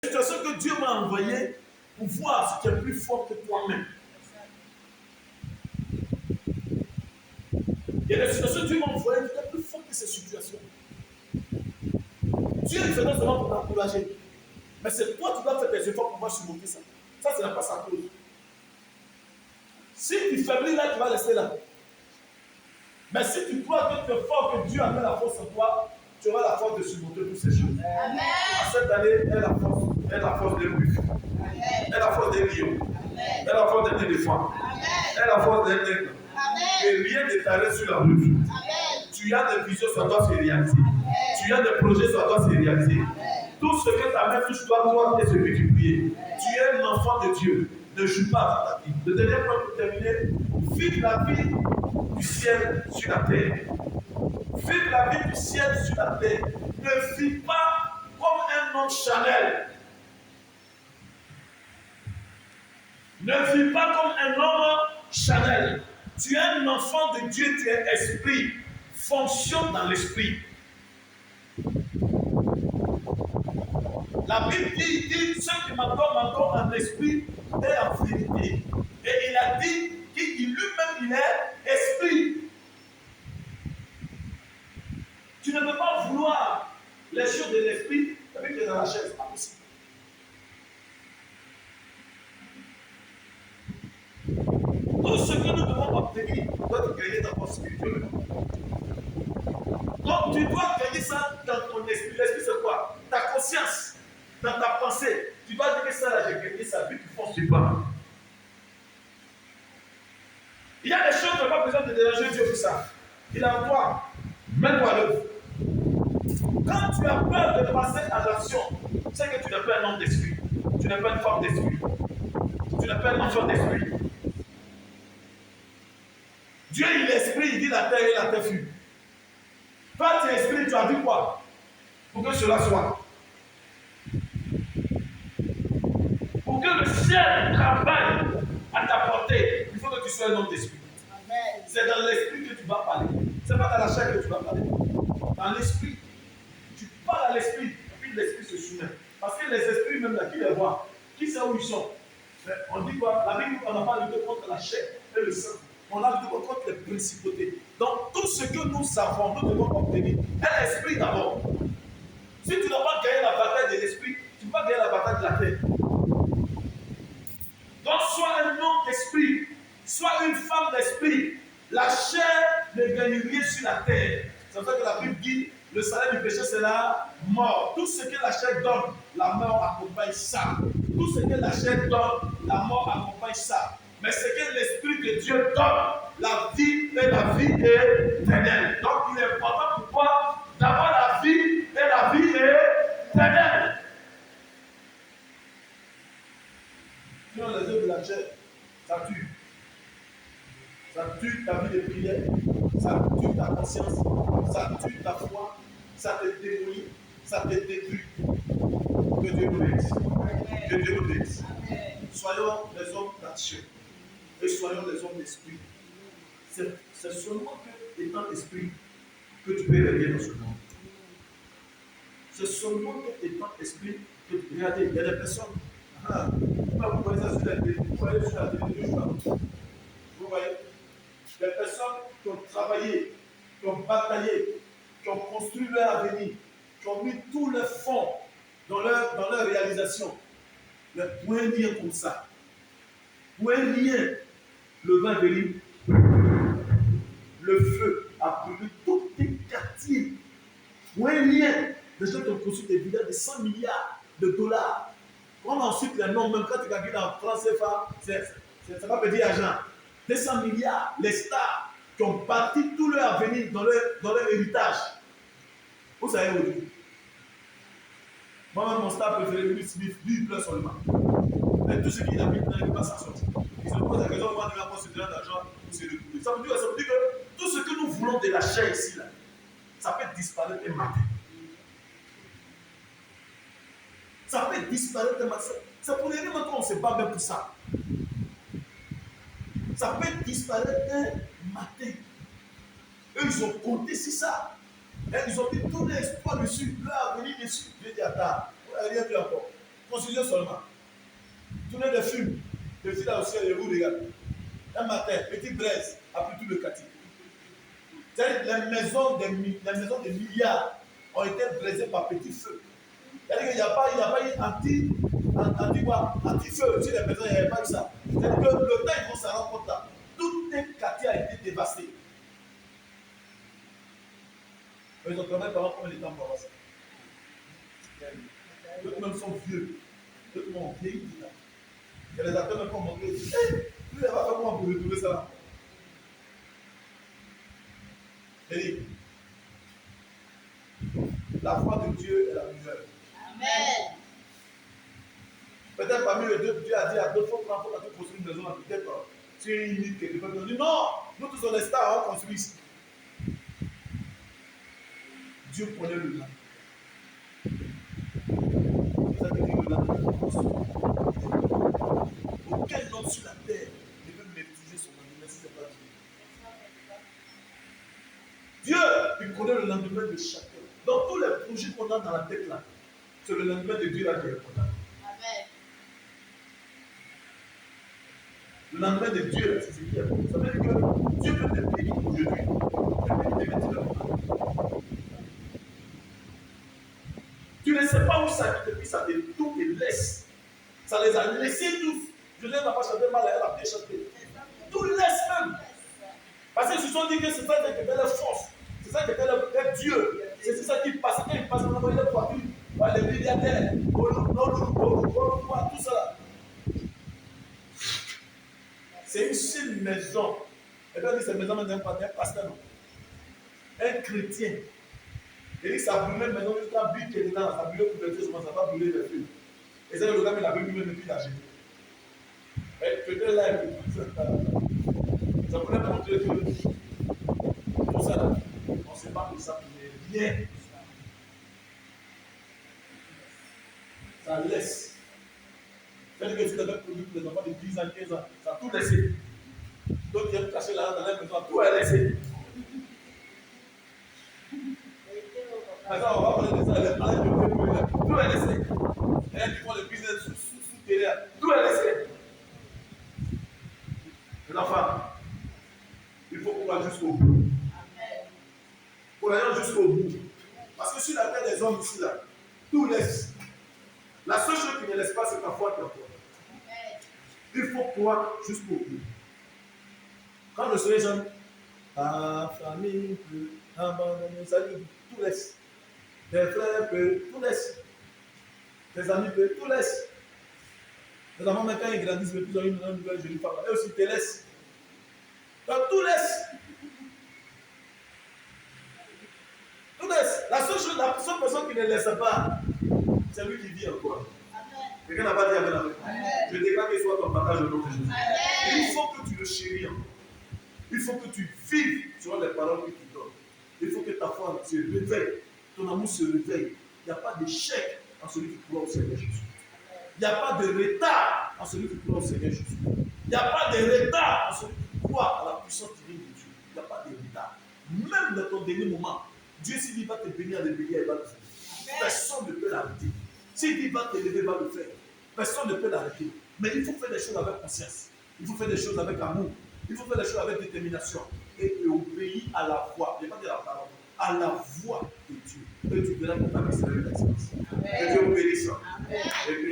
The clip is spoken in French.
situation que Dieu m'a envoyée pour voir ce qui est plus fort que toi-même. Il y a des situations que Dieu m'a envoyées qui sont plus fortes que ces situations. Dieu il fait non seulement pour t'encourager, mais c'est toi qui dois faire des efforts pour pouvoir surmonter ça. Ça, ce n'est pas sa cause. Si tu faiblis là, tu vas rester là. Mais si tu crois que tu es fort, que Dieu a mis la force en toi, tu auras la force de surmonter toutes ces choses. Amen. Cette année, elle a la force des buffles. Elle a la force des lions. Elle a la force des éléphants. Elle a la force des aigles. Et rien ne t'arrête sur la route. Tu as des visions, ça doit se réaliser. Tu as des projets, ça doit se réaliser. Tout ce que ta main touche, toi, est se multiplier. Tu es un enfant de Dieu. Ne joue pas dans ta vie. Le dernier point pour terminer, vive la vie du ciel sur la terre. Vive la vie du ciel sur la terre. Ne vis pas comme un homme charnel. Ne vis pas comme un homme charnel. Tu es un enfant de Dieu, tu es esprit. Fonctionne dans l'esprit. La Bible dit ceux qui m'adorent en esprit et en vérité. Et il a dit qu'il lui-même il est esprit. Tu ne peux pas vouloir les choses de l'esprit avec que dans la chair, ce n'est pas possible. Tout ce que nous devons obtenir doit être gagné dans notre spirituel. Donc tu dois gagner ça dans ton esprit. L'esprit c'est quoi? Ta conscience, dans ta pensée. Tu dois dire que ça là, j'ai gagné ça, puis tu fonces du pas. Il y a des choses qui n'ont pas besoin de déranger Dieu pour ça. Il a toi, mets-toi à l'œuvre. Quand tu as peur de passer à l'action, c'est que tu n'es pas un homme d'esprit. Tu n'es pas une femme d'esprit. Tu n'es pas un enfant d'esprit. Dieu, il est esprit, il dit la terre et la terre fut. Toi, tu es esprit, tu as vu quoi? Pour que cela soit. Pour que le ciel travaille à ta portée, il faut que tu sois un homme d'esprit. C'est dans l'esprit que tu vas parler. Ce n'est pas dans la chair que tu vas parler. Dans l'esprit. Tu parles à l'esprit, et puis l'esprit se soumet. Parce que les esprits, même là, qui les voient, qui sait où ils sont. Mais on dit quoi? La Bible, on n'a pas lutté contre la chair et le sang. On a lutté contre les principautés. Donc, tout ce que nous savons, nous devons obtenir. Et l'esprit d'abord. Si tu n'as pas gagné la bataille de l'esprit, tu ne vas pas gagner la bataille de la terre. Donc, sois un homme d'esprit. Sois une femme d'esprit. La chair ne gagne rien sur la terre. C'est pour ça que la Bible dit le salaire du péché, c'est la mort. Tout ce que la chair donne, la mort accompagne ça. Tout ce que la chair donne, la mort accompagne ça. Mais ce que l'Esprit de Dieu donne, la vie et la vie éternelle. Donc il est important pour toi d'avoir la vie et la vie éternelle. Sinon les œuvres de la chair, ça tue. Ça tue ta vie de prière, ça tue ta conscience, ça tue ta foi, ça te démolit, ça te détruit. Que Dieu nous aide. Que Dieu nous aide. Soyons des hommes d'action et soyons des hommes d'esprit. C'est seulement étant esprit que tu peux régner dans ce monde. C'est seulement étant esprit que tu peux regarder. Il y a des personnes. Vous voyez ça sur la télé, vous voyez sur la télé, vous voyez. Les personnes qui ont travaillé, qui ont bataillé, qui ont construit leur avenir, qui ont mis tous les fonds dans leur réalisation. Mais pour un lien comme ça, pour un lien, le vin venu, le feu a brûlé tous tes quartiers. Pour un lien, les gens qui ont construit des villas de 100 milliards de dollars. Quand ensuite les noms, même quand tu calcules en France CFA, ça va peser argent. 200 milliards, les stars qui ont bâti tout leur avenir dans leur héritage. Vous savez aujourd'hui. Moi-même, mon star préféré, Will Smith, lui, il pleure seulement. Mais tout ce qu'il a mis, il ne peut pas s'en sortir. Ils se posent la question, on va devoir considérer l'argent pour se retrouver. Ça veut dire que tout ce que nous voulons de la chair ici, là, ça peut disparaître un matin. Ça peut disparaître un matin. C'est pour les raisons qu'on ne se bat même pour ça. Ça peut disparaître un matin. Eux, ils ont compté sur ça. Et ils ont mis tout l'espoir dessus, leur avenir dessus. Dieu dit, attends, on n'a rien vu encore. Consultez seulement. Tournez des films. Le film là aussi, et vous regardez. Un matin, petite braise a pris tout le quartier. Les maisons des milliards ont été braisées par petits feux. C'est-à-dire qu'il n'y a pas eu anti-feu sur les maisons, il n'y avait pas eu ça. C'est-à-dire que le temps, ils vont s'en rendre compte là. Tout un quartier a été dévasté. Ils ont travaillé pendant combien de temps pour avoir ça? D'autres même sont vieux. D'autres ont vieilli. Il y a des acteurs même qui ont montré. Lui, il va faire comment pour retrouver ça là? Et la foi de Dieu est la meilleure. Amen. Peut-être parmi les deux, Dieu a dit à d'autres, il faut prendre pour construire une maison, peut-être sur une île quelque part. Ils ont dit non, nous tous on est stars, on construit ici. Dieu connaît le land. Ça veut dire que le land. Aucun homme sur la terre ne peut maîtriser son lendemain si ce n'est pas Dieu. Dieu, il connaît le lendemain de chacun. Dans tous les projets qu'on a dans la tête là, c'est le lendemain de Dieu là qui est important. Amen. Le lendemain de Dieu là, c'est ce qui est important. Ça veut dire que Dieu peut te bénir aujourd'hui. Il peut te bénir maintenant. Tu ne sais pas où ça quitte, puis ça tout te laisse. Ça les a laissés tous. Je ne vais pas chanter mal, elle a bien chanté. Tout laisse même. Parce qu'ils se sont dit que c'est ça qui était leur force. C'est ça qui était leur Dieu. C'est ça qui passait. Quand ils passaient, on envoyait les voitures, les milliardaires, tout ça. C'est une seule maison. Et bien, cette maison n'est pas un pasteur, non. Un chrétien. Et ça brûlait une maison jusqu'à but qui est dedans. Ça brûlait pour le Dieu, ça va brûler les feux. Et c'est le gars qui l'avait lui-même depuis la gêne. Peut-être là, ça pourrait montrer que tout ça là, on ne sait pas que ça n'est rien. Ça laisse. C'est-à-dire que si tu avais produit pour les enfants de 10 ans, 15 ans, ça a tout laissé. D'autres qui aiment cacher là dans la maison, tout est laissé. Maintenant, on va parler de ça, les malades de tout est laissé. Les qui font le business sous terrain, tout est laissé. Mais enfin, il faut qu'on va jusqu'au bout. Pour aller jusqu'au bout. Parce que sur la terre des hommes ici, là, tout laisse. La seule chose qui ne laisse pas, c'est ta foi qui toi. Il faut croire jusqu'au bout. Quand le soleil jaune, ta famille peut abandonner, ça dit tout laisse. Tes frères peuvent, tout laisse. Tes amis peuvent, tout laisse. Les enfants, maintenant, ils grandissent, mais plus en une nouvelle jolie femme. Eux aussi, te laissent. Donc, tout laisse. Tout laisse. La seule personne qui ne laisse pas, c'est lui qui vit encore. Quelqu'un n'a pas dit Amen. Je déclare qu'il soit ton partage au nom de Jésus. Il faut que tu le chéris encore. Il faut que tu vives selon les paroles qu'il te donne. Il faut que ta foi se réveille. Ton amour se réveille. Il n'y a pas d'échec en celui qui croit au Seigneur Jésus. Il n'y a pas de retard en celui qui croit au Seigneur Jésus. Il n'y a pas de retard en celui qui croit à la puissance divine de Dieu. Il n'y a pas de retard. Même dans ton dernier moment, Dieu, s'il dit va te bénir à l'éveiller, il va le faire. Personne ne peut l'arrêter. S'il dit va te lever, il va le faire. Personne ne peut l'arrêter. Mais il faut faire des choses avec conscience. Il faut faire des choses avec amour. Il faut faire des choses avec détermination. Et obéir à la voix. Je ne vais pas dire la parole. À la voix de Dieu. Et tu verras que ta vie sera une expérience. Que Dieu vous bénisse.